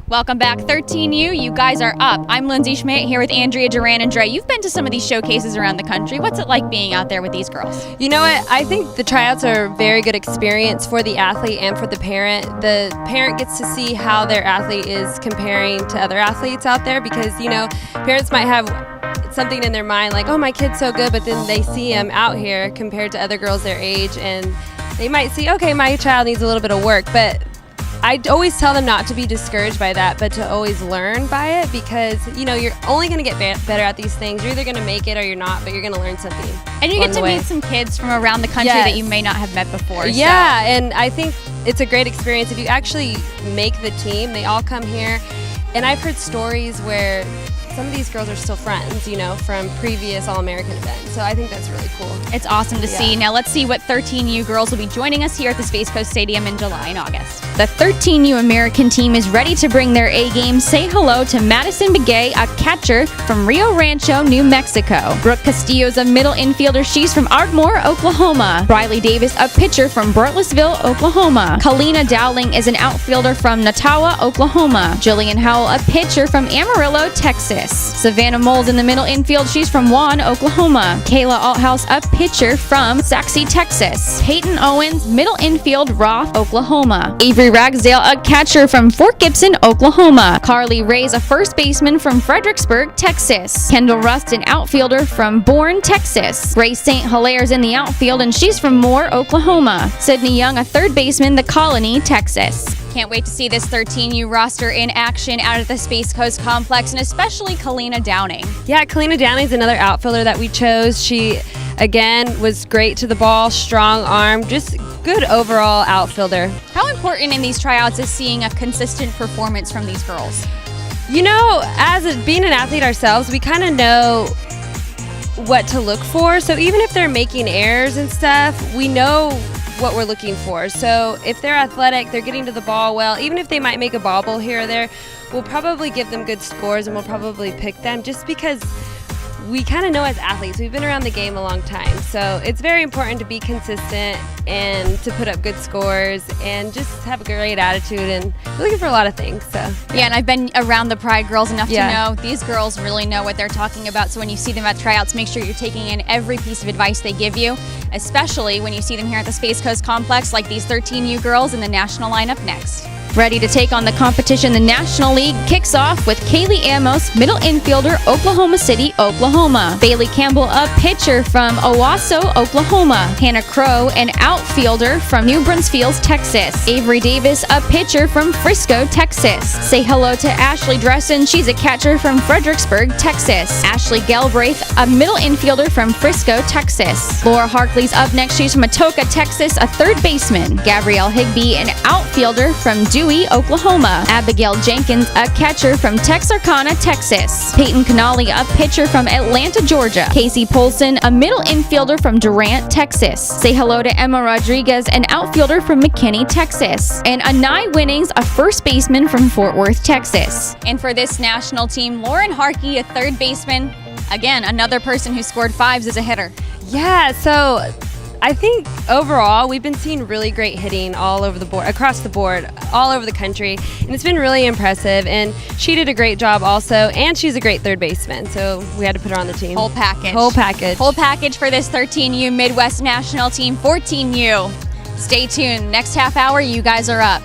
Welcome back, 13U. You guys are up. I'm Lindsay Schmidt here with Andrea Duran and Dre. You've been to some of these showcases around the country. What's it like being out there with these girls? You know what? I think the tryouts are a very good experience for the athlete and for the parent. The parent gets to see how their athlete is comparing to other athletes out there because, you know, parents might have something in their mind like, oh, my kid's so good, but then they see him out here compared to other girls their age and they might see, okay, my child needs a little bit of work, but I always tell them not to be discouraged by that, but to always learn by it because, you know, you're only going to get better at these things. You're either going to make it or you're not, but you're going to learn something. And you get to meet some kids from around the country that you may not have met before. Yeah, and I think it's a great experience. If you actually make the team, they all come here. And I've heard stories where some of these girls are still friends, you know, from previous All-American events. So I think that's really cool. It's awesome to see. Now let's see what 13U girls will be joining us here at the Space Coast Stadium in July and August. The 13U American team is ready to bring their A-game. Say hello to Madison Begay, a catcher from Rio Rancho, New Mexico. Brooke Castillo's a middle infielder. She's from Ardmore, Oklahoma. Briley Davis, a pitcher from Bartlettsville, Oklahoma. Kalina Dowling is an outfielder from Nattawa, Oklahoma. Jillian Howell, a pitcher from Amarillo, Texas. Savannah Moles in the middle infield. She's from Juan, Oklahoma. Kayla Althouse, a pitcher from Saxe, Texas. Peyton Owens, middle infield, Roth, Oklahoma. Avery Ragsdale, a catcher from Fort Gibson, Oklahoma. Carly Ray's a first baseman from Fredericksburg, Texas. Kendall Rust, an outfielder from Bourne, Texas. Grace St. Hilaire's in the outfield, and she's from Moore, Oklahoma. Sydney Young, a third baseman, The Colony, Texas. Can't wait to see this 13U roster in action out at the Space Coast Complex, and especially Kalina Downing. Yeah, Kalina Downing's another outfielder that we chose. She, again, was great to the ball, strong arm, just good overall outfielder. How important in these tryouts is seeing a consistent performance from these girls? You know, being an athlete ourselves, we kind of know what to look for. So even if they're making errors and stuff, we know what we're looking for. So if they're athletic, they're getting to the ball well, even if they might make a bobble here or there, we'll probably give them good scores and we'll probably pick them just because we kind of know as athletes, we've been around the game a long time. So it's very important to be consistent and to put up good scores and just have a great attitude, and we're looking for a lot of things. So yeah, and I've been around the Pride girls enough to know these girls really know what they're talking about. So when you see them at tryouts, make sure you're taking in every piece of advice they give you, especially when you see them here at the Space Coast Complex like these 13U girls in the national lineup next. Ready to take on the competition, the National League kicks off with Kaylee Amos, middle infielder, Oklahoma City, Oklahoma. Bailey Campbell, a pitcher from Owasso, Oklahoma. Hannah Crow, an outfielder from New Braunfels, Texas. Avery Davis, a pitcher from Frisco, Texas. Say hello to Ashley Dressen. She's a catcher from Fredericksburg, Texas. Ashley Galbraith, a middle infielder from Frisco, Texas. Laura Harkley's up next. She's from Atoka, Texas, a third baseman. Gabrielle Higby, an outfielder from Dewey, Oklahoma. Abigail Jenkins, a catcher from Texarkana, Texas. Peyton Canali, a pitcher from Atlanta, Georgia. Casey Polson, a middle infielder from Durant, Texas. Say hello to Emma Rodriguez, an outfielder from McKinney, Texas. And Anai Winnings, a first baseman from Fort Worth, Texas. And for this national team, Lauren Harkey, a third baseman. Again, another person who scored fives as a hitter. Yeah, so I think overall we've been seeing really great hitting all over the board, across the board, all over the country, and it's been really impressive. And she did a great job also, and she's a great third baseman, so we had to put her on the team. Whole package. Whole package. Whole package for this 13U Midwest National Team, 14U. Stay tuned. Next half hour, you guys are up.